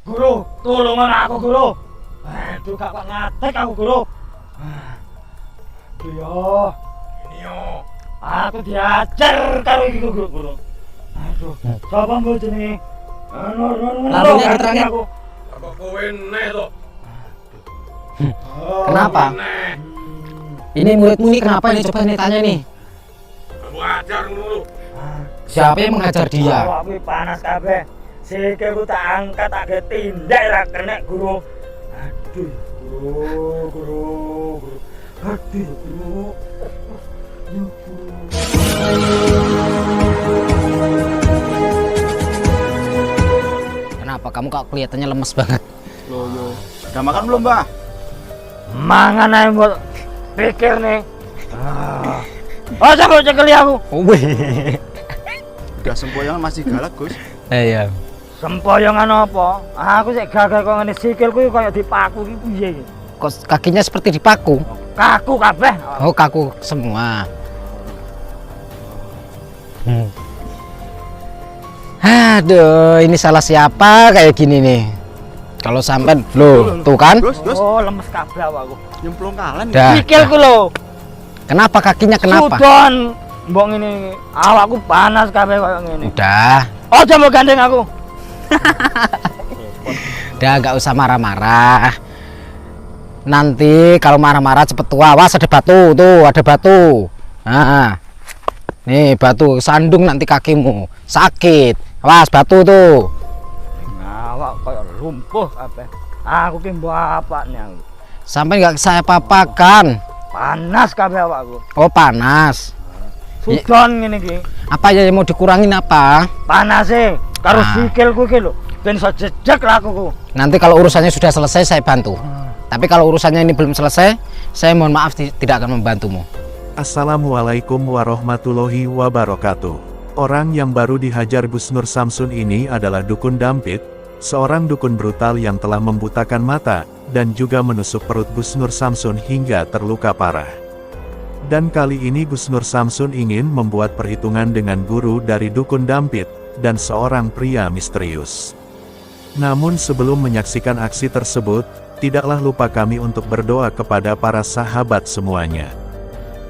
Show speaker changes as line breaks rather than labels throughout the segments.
Guru, tulungan aku guru. Aduh, gak kuat ngatek aku guru. Aduh yo. Ini yo. Aku diajar karo iki guru. Aduh, coba mbok jenenge.
Lalunya keterangan
aku.
Apa kowe neh to?
Kenapa? Ini muridmu nih kenapa nih? Coba nih tanya nih.
Aku ajar ngono.
Siapa yang mengajar dia?
Aku panas kabeh. Sikilku tak angkat tak tindak ra kena guru. Aduh, guru. Aduh, guru.
Kenapa kamu kok kelihatannya lemes banget?
Loh. Udah makan belum, Mbah?
Mangan ae mbok pikir nih. Oh, coba cekeli aku.
Wih.
Udah sempoyongan masih galak, Gus.
Iya.
Sempoyongan apa? Aku sik gagal kok ngene sikilku kaya dipaku iki piye iki?
Kok kakinya seperti dipaku?
Kaku kabeh.
Oh, kaku semua. Aduh, ini salah siapa kayak gini nih? Kalau sampai loh, tuh kan?
Gus.
Oh, lemes kabeh aku.
Nyemplung kalan.
Dah.
Sikilku lho.
Kenapa kakinya kenapa?
Sudon. Mbok ngene awakku panas kabeh kaya ngene.
Udah,
Aja mau gandeng aku.
udah nggak usah marah-marah. Nanti kalau marah-marah cepet tua. Awas ada batu, tuh ada batu. Nah, nih batu sandung nanti kakimu sakit. Awas batu tuh.
Awak kaya lumpuh kabeh. Aku ki mbok apane aku.
Sampai nggak saya papakan.
Panas kabeh awakku.
Oh panas.
Sudon ngene iki.
Apa ya mau dikurangin apa?
Panase karo
Ah.
sikilku iki lho. Ben iso jejeg lakuku.
Nanti kalau urusannya sudah selesai saya bantu. Tapi kalau urusannya ini belum selesai, saya mohon maaf tidak akan membantumu.
Assalamualaikum warahmatullahi wabarakatuh. Orang yang baru dihajar Gus Nur Samsun ini adalah Dukun Dampit, seorang dukun brutal yang telah membutakan mata, dan juga menusuk perut Gus Nur Samsun hingga terluka parah. Dan kali ini Gus Nur Samsun ingin membuat perhitungan dengan guru dari Dukun Dampit, dan seorang pria misterius. Namun sebelum menyaksikan aksi tersebut, tidaklah lupa kami untuk berdoa kepada para sahabat semuanya.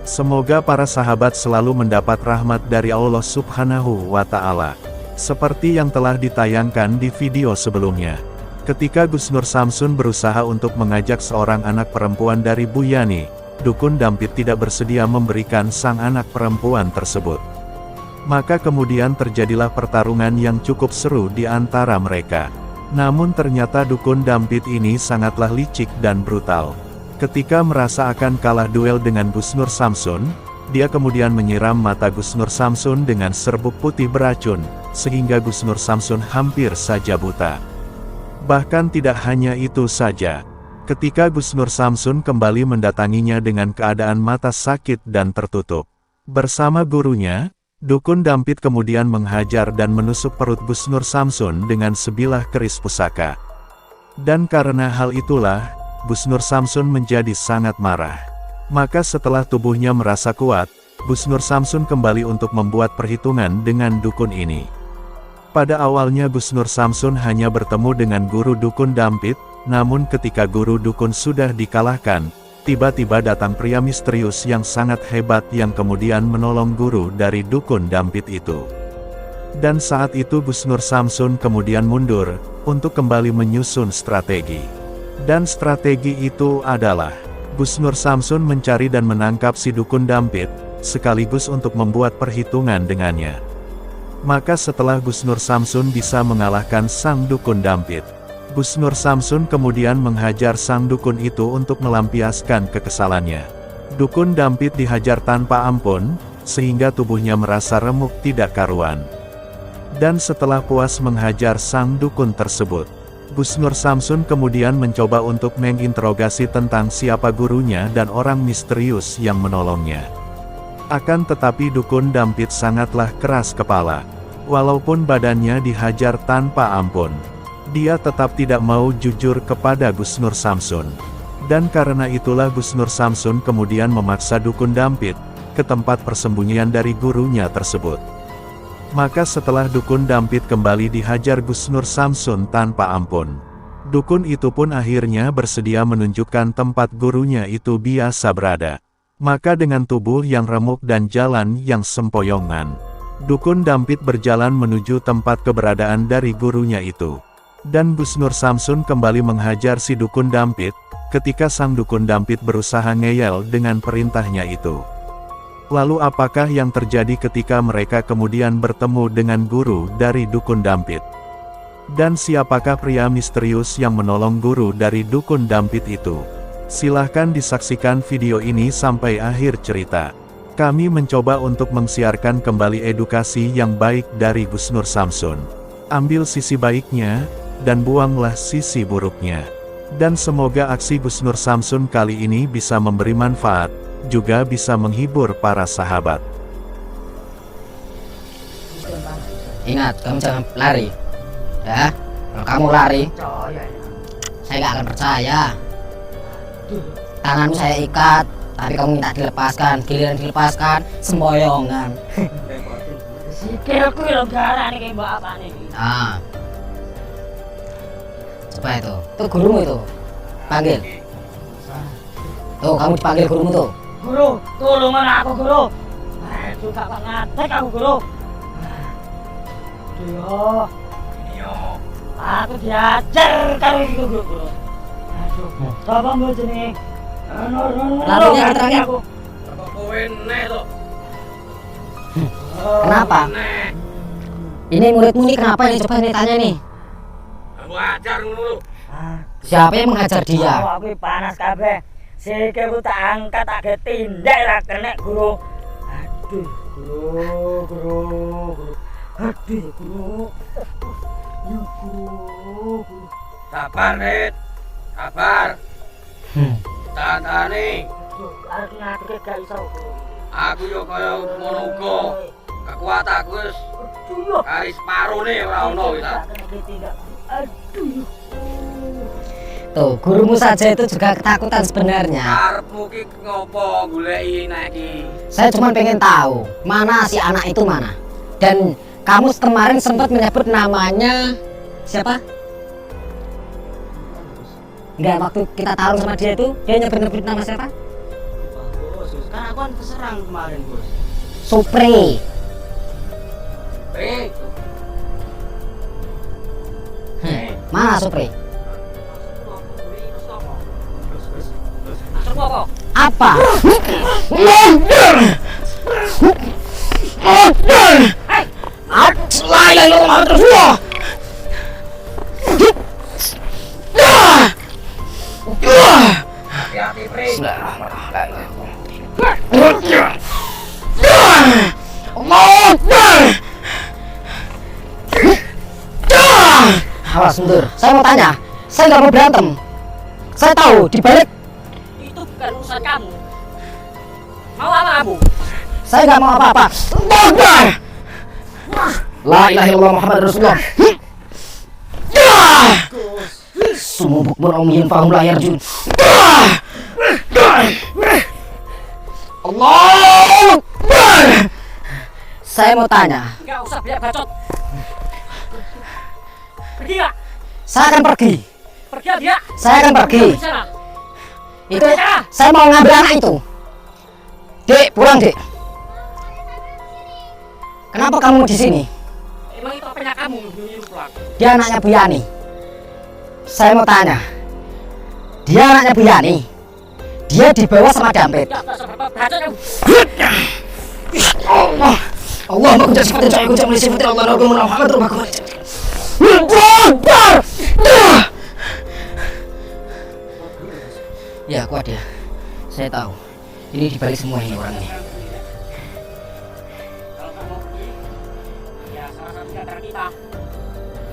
Semoga para sahabat selalu mendapat rahmat dari Allah Subhanahu wa Ta'ala. Seperti yang telah ditayangkan di video sebelumnya. Ketika Gus Nur Samsun berusaha untuk mengajak seorang anak perempuan dari Bu Yani, Dukun Dampit tidak bersedia memberikan sang anak perempuan tersebut. Maka kemudian terjadilah pertarungan yang cukup seru di antara mereka. Namun ternyata Dukun Dampit ini sangatlah licik dan brutal. Ketika merasa akan kalah duel dengan Gus Nur Samsun, dia kemudian menyiram mata Gus Nur Samsun dengan serbuk putih beracun, sehingga Gus Nur Samsun hampir saja buta. Bahkan tidak hanya itu saja. Ketika Gus Nur Samsun kembali mendatanginya dengan keadaan mata sakit dan tertutup. Bersama gurunya, Dukun Dampit kemudian menghajar dan menusuk perut Gus Nur Samsun dengan sebilah keris pusaka. Dan karena hal itulah, Gus Nur Samsun menjadi sangat marah. Maka setelah tubuhnya merasa kuat, Gus Nur Samsun kembali untuk membuat perhitungan dengan dukun ini. Pada awalnya Gus Nur Samsun hanya bertemu dengan guru Dukun Dampit, namun ketika guru dukun sudah dikalahkan, tiba-tiba datang pria misterius yang sangat hebat yang kemudian menolong guru dari Dukun Dampit itu. Dan saat itu Gus Nur Samsun kemudian mundur, untuk kembali menyusun strategi. Dan strategi itu adalah, Gus Nur Samsun mencari dan menangkap si Dukun Dampit, sekaligus untuk membuat perhitungan dengannya. Maka setelah Gus Nur Samsun bisa mengalahkan sang Dukun Dampit, Gus Nur Samsun kemudian menghajar sang dukun itu untuk melampiaskan kekesalannya. Dukun Dampit dihajar tanpa ampun, sehingga tubuhnya merasa remuk tidak karuan. Dan setelah puas menghajar sang dukun tersebut, Gus Nur Samsun kemudian mencoba untuk menginterogasi tentang siapa gurunya dan orang misterius yang menolongnya. Akan tetapi Dukun Dampit sangatlah keras kepala. Walaupun badannya dihajar tanpa ampun, dia tetap tidak mau jujur kepada Gus Nur Samsun. Dan karena itulah Gus Nur Samsun kemudian memaksa Dukun Dampit ke tempat persembunyian dari gurunya tersebut. Maka setelah Dukun Dampit kembali dihajar Gus Nur Samsun tanpa ampun, Dukun itu pun akhirnya bersedia menunjukkan tempat gurunya itu biasa berada. Maka dengan tubuh yang remuk dan jalan yang sempoyongan, Dukun Dampit berjalan menuju tempat keberadaan dari gurunya itu. Dan Busnur Samsun kembali menghajar si Dukun Dampit, ketika sang Dukun Dampit berusaha ngeyel dengan perintahnya itu. Lalu apakah yang terjadi ketika mereka kemudian bertemu dengan guru dari Dukun Dampit? Dan siapakah pria misterius yang menolong guru dari Dukun Dampit itu? Silahkan disaksikan video ini sampai akhir cerita. Kami mencoba untuk mensiarkan kembali edukasi yang baik dari Busnur Samsun. Ambil sisi baiknya, dan buanglah sisi buruknya. Dan semoga aksi Busnur Samsun kali ini bisa memberi manfaat, juga bisa menghibur para sahabat.
Ingat, kamu jangan lari. Ya, kalau kamu lari, saya nggak akan percaya. Tanganmu saya ikat, tapi kamu minta dilepaskan. Giliran dilepaskan, semboyongan.
Sikilku lho garane kayak bapak nih.
Ah, coba itu gurumu itu, panggil. Tuh, kamu dipanggil gurumu tuh.
Guru, tolongan aku guru. Aduh, gak ngatek aku guru. Aduh, aku diajar karo iki guru. Aduh, coba mbok jenenge.
Lampunya diterangin.
Apa kowe neh to?
Kenapa? Ini muridmu nih kenapa ini? Coba nih tanya nih.
Aku ajar ngono lho.
Siapa yang mengajar dia?
Aku panas kabeh. Sikilku tak angkat tak tindak ra kena guru. Aduh, guru. Aduh, guru. Ya guru.
Sabar, Rit. Sabar. Tandane.
Aku ngadeg gak iso.
Aku yo kaya ngono uga. Kekuatanku wis kari separone ora ono kita.
Aduh.
Tuh, gurumu saja itu juga ketakutan sebenarnya.
Karepmu ki ngopo goleki nek iki?
Saya cuma pengen tahu, mana si anak itu mana. Dan kamu kemarin sempat menyebut namanya siapa? Enggak, waktu kita tarung sama dia itu, dia nyebut nama siapa?
Bos, kan aku kan keserang kemarin, Bos.
Supri. Mana Supri? Apa?
Hati-hati, Pri.
Awas mundur. Saya mau tanya. Saya nggak mau berantem. Saya tahu di balik
Itu bukan urusan kamu. Mau apa kamu?
saya nggak mau apa-apa. La ilaha illallah Muhammad Rasulullah. Sumubuk beromhin fahum la yarjun. Allah. Saya mau tanya.
Enggak usah biar bacot. Pergi nggak?
Saya akan pergi.
Pergi dia.
Saya akan pergi.
Di sana.
Itu saya mau ngambil anak itu. Dek, pulang, Dek. Kenapa kamu di sini?
Emang itu apanya kamu nyuruh pulang?
Dia anaknya Bu Yani. Saya mau tanya. Dia anaknya Bu Yani. Dia dibawa sama Dampit.
Ya, tak seberapa bacot kamu.
Allah. Allah mengucap sifatin saya ucap mulai sifatin Allah Nabi Muhammad rumah kau. Ya, kuat ya. Saya tahu. Ini dibalik semua ini orangnya.
Kalau kamu pergi, ya salah satu di antara kita.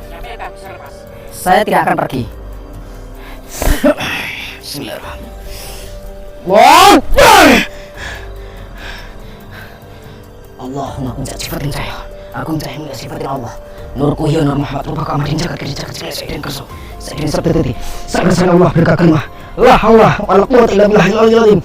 Siapa yang gak bisa lepas?
Saya tidak akan pergi. Bismillahirrahmanirrahim. Allahumma kuncat sifatin saya. Aku mencari mulia sifatin Allah. Nurku hiya nur Muhammad rubah kamadin jaga kiri jaga kiri sayyidin kerso. Sayyidin sabdati. Sayyidin Allah berkakalmah. La hawla wa la quwwata illa billahil aliyyil azim.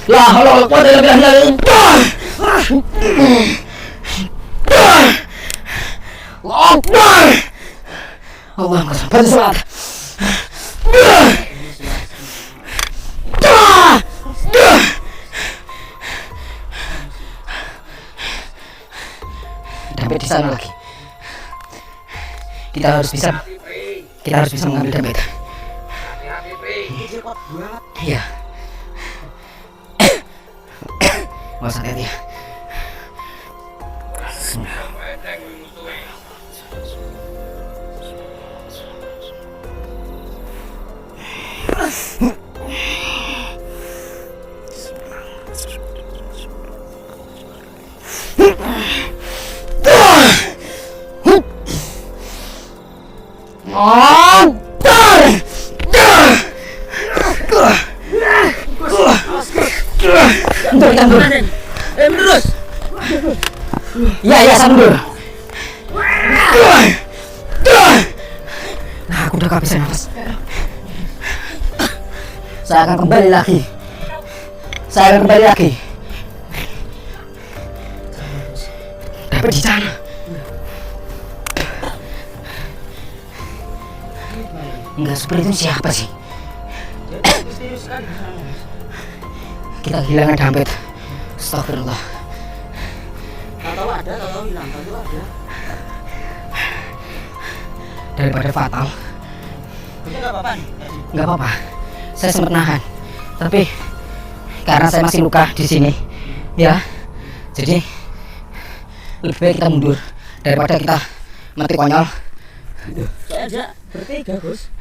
La haula wala quwwata illa billah. Allahu Akbar. Allahumma shalli ala salat. Dampet di sana lagi. Kita harus bisa mengambil dampet.
Hati-hati, Pri.
Iya. Mas hati-hati ya.
Wedeng musuhe.
Terus. Ya, sambil. Nah, aku udah kehabisan nafas. Saya akan kembali lagi. Dapat di sana. Enggak seperti itu siapa sih? Kita kehilangan dompet. Astagfirullah.
Tahu ada, tahu hilang, tahu ada.
Daripada fatal.
Ini nggak apa-apa nih.
Nggak apa-apa. Saya sempat nahan. Tapi karena saya masih luka di sini, ya. Jadi lebih baik kita mundur daripada kita mati konyol.
Saya aja bertiga, Gus.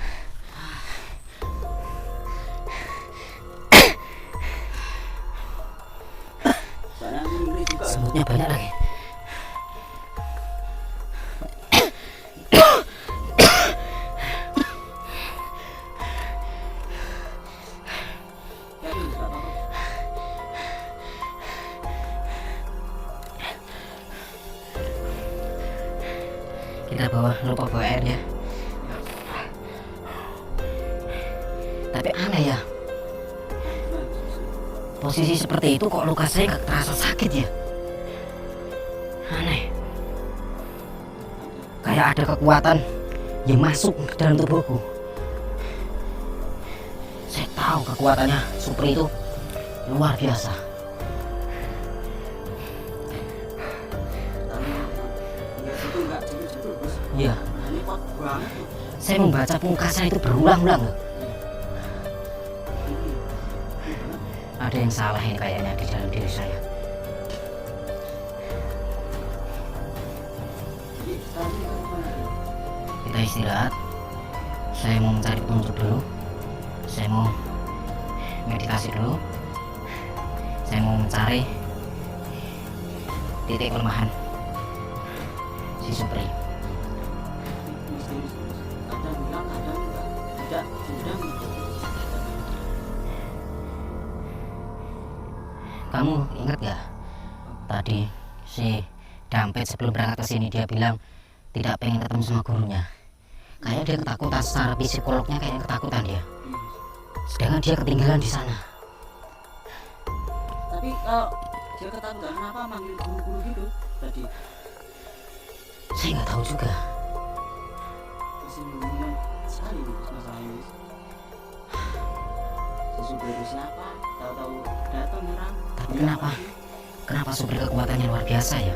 Semutnya banyak lagi. Kita lupa bawa airnya. Tapi aneh ya, posisi seperti itu kok luka saya gak terasa sakit ya. Aneh, kayak ada kekuatan yang masuk ke dalam tubuhku. Saya tahu kekuatannya Supri itu luar biasa. Iya. Saya membaca pungkasan itu berulang-ulang. Ada yang salah ini kayaknya di dalam diri saya. Kita istirahat. Saya mau mencari petunjuk dulu. Saya mau meditasi dulu. Saya mau mencari titik kelemahan si Supri. Kamu ingat gak tadi si Dampet sebelum berangkat ke sini dia bilang tidak pengen ketemu sama gurunya. Kayak dia ketakutan, secara psikolognya kayak ketakutan dia. Sedangkan dia ketinggalan di sana.
Tapi kalau dia ketakutan kenapa manggil guru-guru gitu tadi?
Saya nggak tahu juga.
Sembunyian sekali nih masalah ini. Si Supri itu siapa? Tahu-tahu datang nyerang.
Tapi kenapa Supri kekuatannya luar biasa ya?